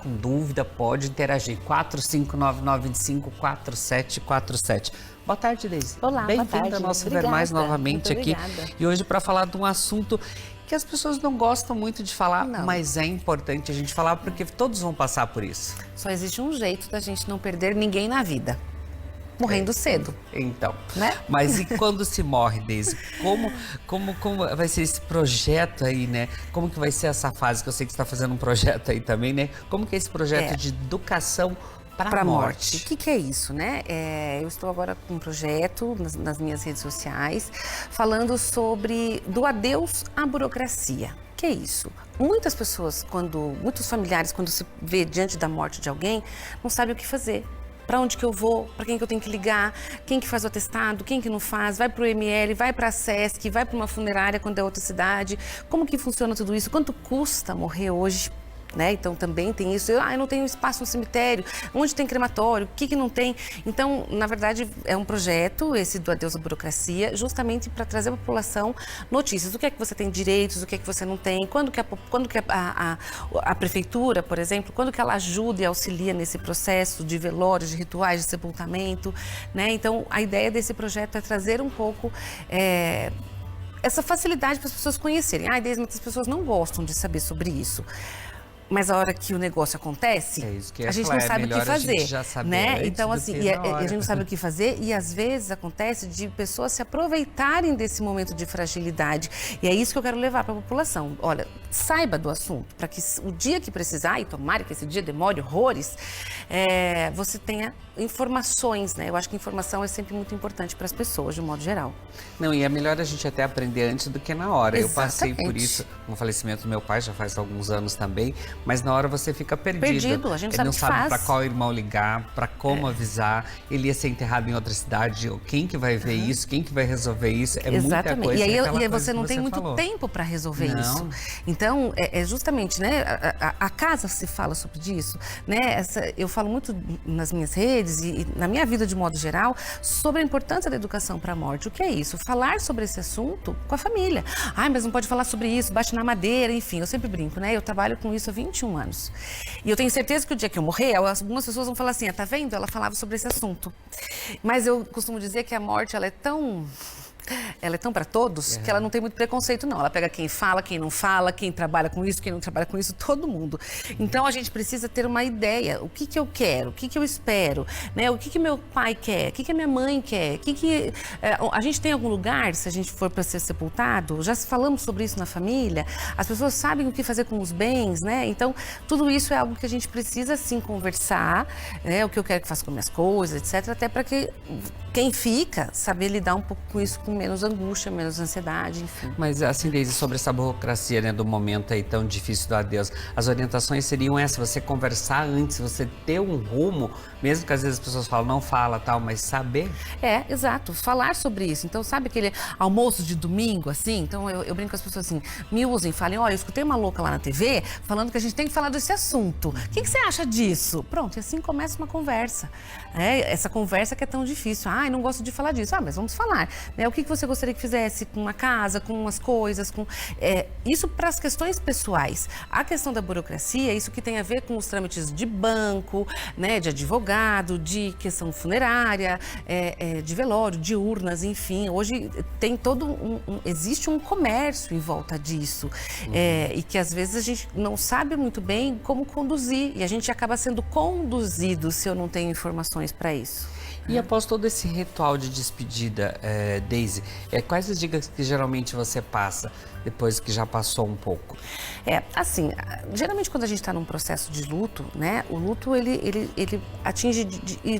com dúvida, pode interagir. 459-954747. Boa tarde, Deise. Olá, boa tarde. Bem-vinda ao nosso Ver Obrigada, Mais novamente muito aqui. obrigada. E hoje para falar de um assunto que as pessoas não gostam muito de falar, Não. mas é importante a gente falar porque todos vão passar por isso. Só existe um jeito da gente não perder ninguém na vida. Morrendo cedo. Então, Né? Mas e quando se morre, Deise? Como vai ser esse projeto aí, né? Como que vai ser essa fase, que eu sei que você está fazendo um projeto aí também, né? Como que é esse projeto de educação para a morte? O que é isso, né? Eu estou agora com um projeto nas minhas redes sociais falando sobre do adeus à burocracia. Que é isso? Muitas pessoas, muitos familiares, quando se vê diante da morte de alguém, não sabem o que fazer. Para onde que eu vou, para quem que eu tenho que ligar, quem que faz o atestado, quem que não faz, vai para o ML, vai para a SESC, vai para uma funerária quando é outra cidade, como que funciona tudo isso, quanto custa morrer hoje? Né? Então também tem isso, eu não tenho espaço no cemitério, onde tem crematório, o que não tem? Então, na verdade, é um projeto, esse do Adeus à Burocracia, justamente para trazer à população notícias, o que é que você tem direitos, o que é que você não tem, quando que a prefeitura, por exemplo, quando que ela ajuda e auxilia nesse processo de velórios, de rituais de sepultamento, né? Então, a ideia desse projeto é trazer um pouco essa facilidade para as pessoas conhecerem. Deise, muitas pessoas não gostam de saber sobre isso. Mas a hora que o negócio acontece, a gente não sabe o que fazer, né? Então, assim, a gente não sabe o que fazer e às vezes acontece de pessoas se aproveitarem desse momento de fragilidade. E é isso que eu quero levar para a população. Olha, saiba do assunto, para que o dia que precisar, e tomara que esse dia demore horrores, você tenha informações, né? Eu acho que informação é sempre muito importante para as pessoas, de um modo geral. Não, e é melhor a gente até aprender antes do que na hora. Exatamente. Eu passei por isso com o falecimento do meu pai, já faz alguns anos também, mas na hora você fica perdido. A gente Ele não sabe faz. para qual irmão ligar, para como avisar, ele ia ser enterrado em outra cidade, quem que vai ver isso, quem que vai resolver isso, muita coisa. E aí você não tem muito tempo para resolver isso. Então, justamente, né, a casa se fala sobre isso, né, eu falo muito nas minhas redes e na minha vida de modo geral, sobre a importância da educação para a morte. O que é isso? Falar sobre esse assunto com a família. Mas não pode falar sobre isso, bate na madeira, enfim, eu sempre brinco, né, eu trabalho com isso há 21 anos. E eu tenho certeza que o dia que eu morrer, algumas pessoas vão falar assim, tá vendo? Ela falava sobre esse assunto. Mas eu costumo dizer que a morte, ela é tão para todos, que ela não tem muito preconceito, não. Ela pega quem fala, quem não fala, quem trabalha com isso, quem não trabalha com isso, todo mundo. Então, a gente precisa ter uma ideia. O que eu quero? O que eu espero? Né? O que meu pai quer? O que a minha mãe quer? A gente tem algum lugar, se a gente for para ser sepultado? Já falamos sobre isso na família? As pessoas sabem o que fazer com os bens, né? Então, tudo isso é algo que a gente precisa, sim, conversar, né? O que eu quero que faça com minhas coisas, etc. Até para que quem fica, saber lidar um pouco com isso, com menos angústia, menos ansiedade, enfim. Mas assim, Deise, sobre essa burocracia, né, do momento aí tão difícil do adeus, as orientações seriam essas, você conversar antes, você ter um rumo, mesmo que às vezes as pessoas falam, não fala, tal, mas saber? Exato, falar sobre isso. Então, sabe aquele almoço de domingo, assim? Então, eu brinco com as pessoas assim, me usem, falem, eu escutei uma louca lá na TV falando que a gente tem que falar desse assunto. O que você acha disso? Pronto, e assim começa uma conversa. Essa conversa que é tão difícil. Não gosto de falar disso. Mas vamos falar. O que você gostaria que fizesse com uma casa, com umas coisas, isso para as questões pessoais. A questão da burocracia, isso que tem a ver com os trâmites de banco, né, de advogado, de questão funerária, de velório, de urnas, enfim. Hoje tem existe um comércio em volta disso. E que às vezes a gente não sabe muito bem como conduzir. E a gente acaba sendo conduzido se eu não tenho informações para isso. E após todo esse ritual de despedida, Deise, quais as dicas que geralmente você passa depois que já passou um pouco? Assim, geralmente quando a gente está num processo de luto, né, o luto ele atinge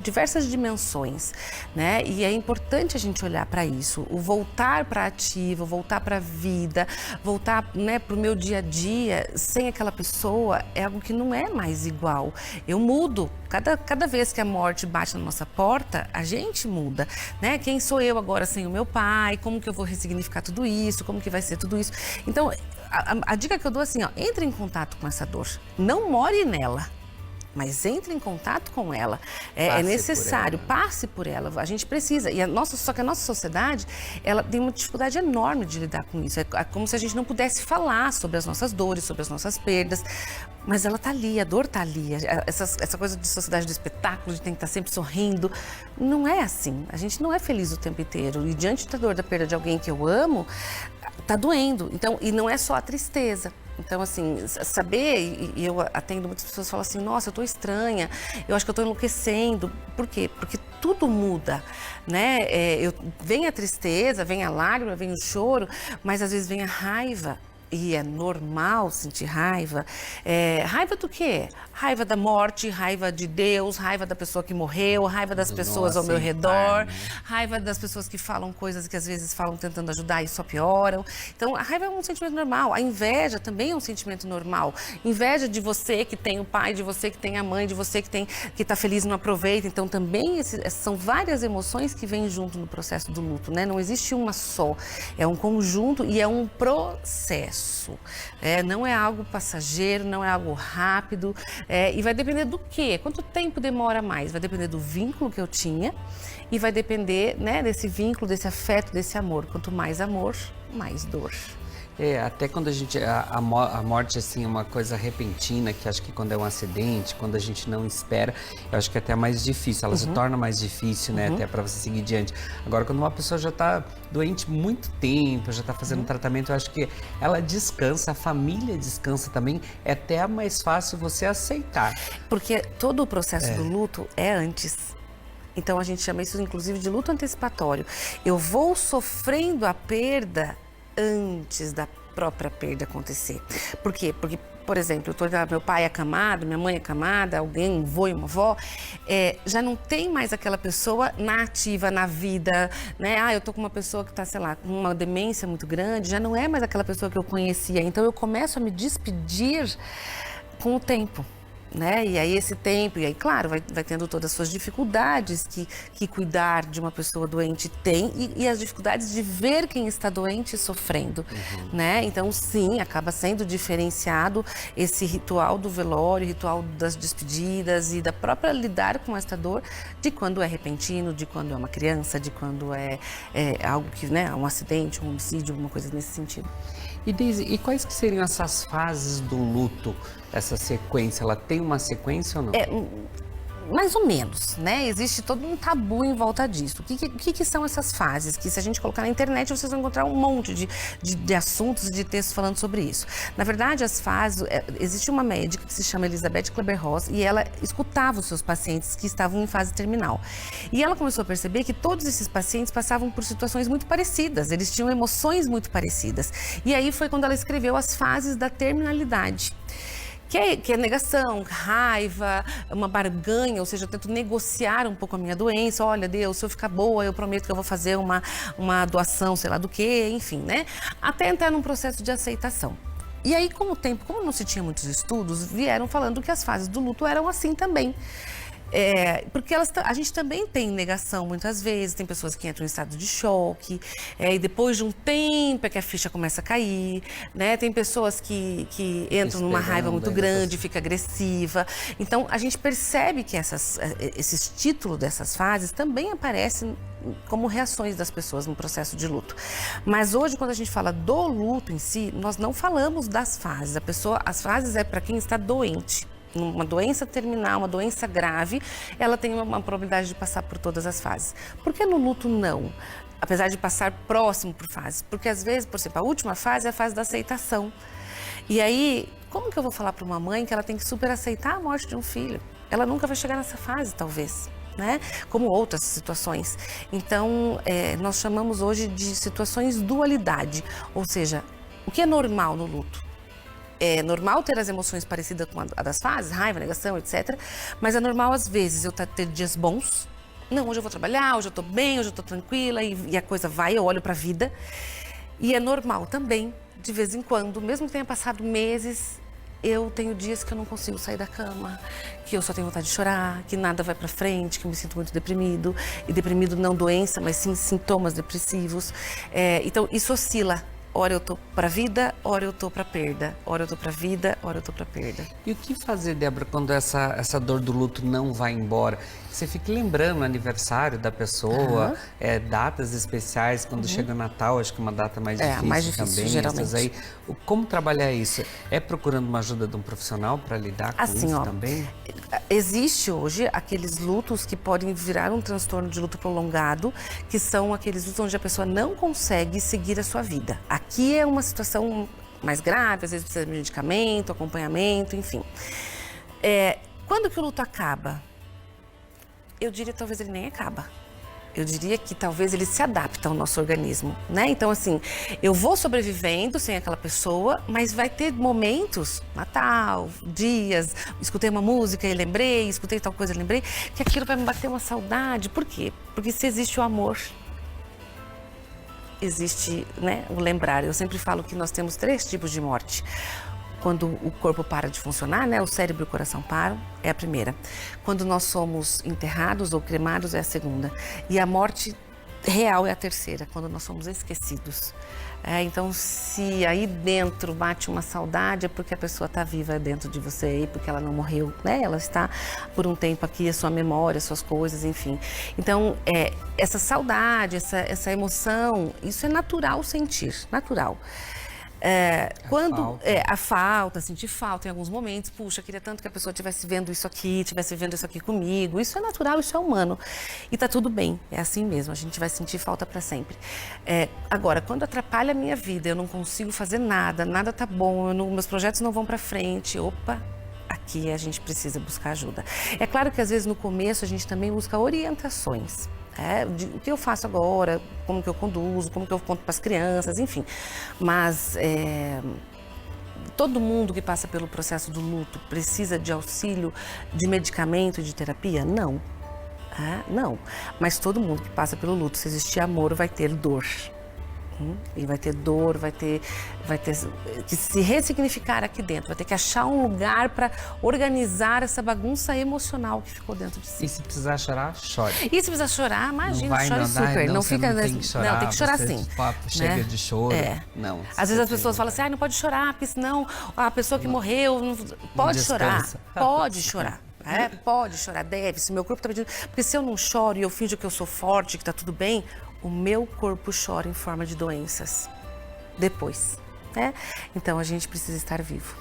diversas dimensões, né, e é importante a gente olhar para isso, o voltar para a ativa, voltar para a vida, voltar, né, para o meu dia a dia, sem aquela pessoa, é algo que não é mais igual. Eu mudo, cada vez que a morte bate na nossa porta, a gente muda, né, quem sou eu agora sem o meu pai, como que eu vou ressignificar tudo isso, como que vai ser tudo isso. Então, a dica que eu dou é assim, entre em contato com essa dor, não more nela. mas entre em contato com ela. É Passe necessário, por ela. passe por ela. A gente precisa. Só que a nossa sociedade, ela tem uma dificuldade enorme de lidar com isso. É como se a gente não pudesse falar sobre as nossas dores, sobre as nossas perdas. Mas ela tá ali, a dor tá ali. Essa coisa de sociedade do espetáculo, de ter que estar sempre sorrindo, não é assim. A gente não é feliz o tempo inteiro. E diante da dor da perda de alguém que eu amo, tá doendo. Então, e não é só a tristeza. Então, assim, saber, e eu atendo muitas pessoas que falam assim, nossa, eu tô estranha, eu acho que eu tô enlouquecendo. Por quê? Porque tudo muda, né? Vem a tristeza, vem a lágrima, vem o choro, mas às vezes vem a raiva. E é normal sentir raiva. Raiva do quê? Raiva da morte, raiva de Deus, raiva da pessoa que morreu, raiva das pessoas ao meu redor, né? raiva das pessoas que falam coisas que às vezes falam tentando ajudar e só pioram. Então, a raiva é um sentimento normal. A inveja também é um sentimento normal. Inveja de você que tem o pai, de você que tem a mãe, de você que está feliz e não aproveita. Então, também são várias emoções que vêm junto no processo do luto, né? Não existe uma só. É um conjunto e é um processo. Não é algo passageiro, não é algo rápido, e vai depender do quê? Quanto tempo demora mais? Vai depender do vínculo que eu tinha e vai depender, né, desse vínculo, desse afeto, desse amor. Quanto mais amor, mais dor. Até quando a morte, assim, é uma coisa repentina, que acho que quando é um acidente, quando a gente não espera, eu acho que é até mais difícil, ela se torna mais difícil, né, até para você seguir diante. Agora, quando uma pessoa já está doente muito tempo, já está fazendo tratamento, eu acho que ela descansa, a família descansa também, é até mais fácil você aceitar. Porque todo o processo do luto é antes. Então, a gente chama isso, inclusive, de luto antecipatório. Eu vou sofrendo a perda antes da própria perda acontecer. Por quê? Porque, por exemplo, meu pai é acamado, minha mãe é acamada, alguém, um vô e uma avó, já não tem mais aquela pessoa na ativa, na vida, né? Eu tô com uma pessoa que tá, sei lá, com uma demência muito grande, já não é mais aquela pessoa que eu conhecia. Então, eu começo a me despedir com o tempo. Né? E aí esse tempo, e aí claro, vai tendo todas as suas dificuldades que cuidar de uma pessoa doente tem e as dificuldades de ver quem está doente sofrendo, né? Então sim, acaba sendo diferenciado esse ritual do velório, ritual das despedidas e da própria lidar com esta dor de quando é repentino, de quando é uma criança, de quando é algo que, né, um acidente, um homicídio, alguma coisa nesse sentido. E Deise, e quais que seriam essas fases do luto, essa sequência? Ela tem uma sequência ou não? Mais ou menos, né? Existe todo um tabu em volta disso. O que são essas fases? Que se a gente colocar na internet, vocês vão encontrar um monte de assuntos e de textos falando sobre isso. Na verdade, as fases... Existe uma médica que se chama Elizabeth Kübler-Ross e ela escutava os seus pacientes que estavam em fase terminal. E ela começou a perceber que todos esses pacientes passavam por situações muito parecidas. Eles tinham emoções muito parecidas. E aí foi quando ela escreveu as fases da terminalidade. Que é negação, raiva, uma barganha, ou seja, eu tento negociar um pouco a minha doença. Olha, Deus, se eu ficar boa, eu prometo que eu vou fazer uma doação, sei lá do quê, enfim, né? Até entrar num processo de aceitação. E aí, com o tempo, como não se tinha muitos estudos, vieram falando que as fases do luto eram assim também. Porque a gente também tem negação muitas vezes, tem pessoas que entram em estado de choque, e depois de um tempo é que a ficha começa a cair, né? Tem pessoas que entram numa raiva muito grande, fica agressiva. Então, a gente percebe que esses títulos dessas fases também aparecem como reações das pessoas no processo de luto. Mas hoje, quando a gente fala do luto em si, nós não falamos das fases. As fases é para quem está doente. Uma doença terminal, uma doença grave, ela tem uma probabilidade de passar por todas as fases. Por que no luto não? Apesar de passar próximo por fases. Porque às vezes, por exemplo, a última fase é a fase da aceitação. E aí, como que eu vou falar para uma mãe que ela tem que super aceitar a morte de um filho? Ela nunca vai chegar nessa fase, talvez. Né? Como outras situações. Então, nós chamamos hoje de situações dualidade. Ou seja, o que é normal no luto? É normal ter as emoções parecidas com a das fases, raiva, negação, etc. Mas é normal, às vezes, eu ter dias bons. Não, hoje eu vou trabalhar, hoje eu tô bem, hoje eu tô tranquila e a coisa vai, eu olho pra vida. E é normal também, de vez em quando, mesmo que tenha passado meses, eu tenho dias que eu não consigo sair da cama, que eu só tenho vontade de chorar, que nada vai pra frente, que eu me sinto muito deprimido. E deprimido não doença, mas sim sintomas depressivos. Então, isso oscila. Ora eu tô pra vida, ora eu tô pra perda. Ora eu tô pra vida, ora eu tô pra perda. E o que fazer, Débora, quando essa dor do luto não vai embora? Você fica lembrando o aniversário da pessoa, datas especiais, quando chega o Natal, acho que é uma data mais difícil, mais difícil, também. geralmente. Essas aí. Como trabalhar isso? É procurando uma ajuda de um profissional para lidar com Assim, isso também? Existe hoje aqueles lutos que podem virar um transtorno de luto prolongado, que são aqueles lutos onde a pessoa não consegue seguir a sua vida. Aqui é uma situação mais grave, às vezes precisa de medicamento, acompanhamento, enfim. Quando que o luto acaba? Eu diria que talvez ele nem acaba. Eu diria que talvez ele se adapta ao nosso organismo, né? Então, assim, eu vou sobrevivendo sem aquela pessoa, mas vai ter momentos, Natal, dias, escutei uma música e lembrei, escutei tal coisa e lembrei, que aquilo vai me bater uma saudade. Por quê? Porque se existe o amor, existe, né, o lembrar. Eu sempre falo que nós temos 3 tipos de morte. Quando o corpo para de funcionar, né, o cérebro e o coração param, é a primeira. Quando nós somos enterrados ou cremados, é a segunda. E a morte real é a terceira, quando nós somos esquecidos. Então, se aí dentro bate uma saudade, é porque a pessoa está viva dentro de você aí, porque ela não morreu, né? Ela está por um tempo aqui, a sua memória, as suas coisas, enfim. Então, essa saudade, essa emoção, isso é natural sentir, natural. A falta, sentir falta em alguns momentos, puxa, queria tanto que a pessoa estivesse vendo isso aqui, estivesse vendo isso aqui comigo. Isso é natural, isso é humano. E tá tudo bem, é assim mesmo, a gente vai sentir falta para sempre. Agora, quando atrapalha a minha vida, eu não consigo fazer nada, nada tá bom, meus projetos não vão para frente, opa, aqui a gente precisa buscar ajuda. É claro que às vezes no começo a gente também busca orientações. O que eu faço agora, como que eu conduzo, como que eu conto para as crianças, enfim. Mas todo mundo que passa pelo processo do luto precisa de auxílio de medicamento e de terapia? Não. Não. Mas todo mundo que passa pelo luto, se existir amor, vai ter dor. E vai ter dor, vai ter que se ressignificar aqui dentro, vai ter que achar um lugar para organizar essa bagunça emocional que ficou dentro de si. E se precisar chorar, chore. E se precisar chorar, imagina, chore super. Não fica tem que chorar, não, tem que chorar sim. Chega, né? De choro. Não. Às vezes as pessoas falam assim, não pode chorar, porque senão a pessoa que morreu não pode chorar. Pode chorar. Pode chorar, deve, se meu corpo está pedindo. Porque se eu não choro e eu finjo que eu sou forte, que está tudo bem, o meu corpo chora em forma de doenças depois, né? Então a gente precisa estar vivo.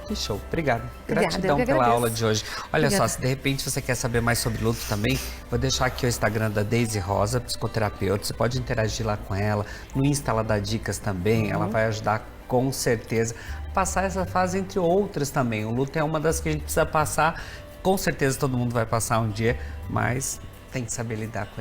Que show, obrigado. Gratidão pela aula de hoje. Olha só, se de repente você quer saber mais sobre luto também, vou deixar aqui o Instagram da Deise Rosa, psicoterapeuta. Você pode interagir lá com ela. No Insta ela dá dicas também, ela vai ajudar com certeza a passar essa fase, entre outras também. O luto é uma das que a gente precisa passar. Com certeza todo mundo vai passar um dia, mas tem que saber lidar com ele.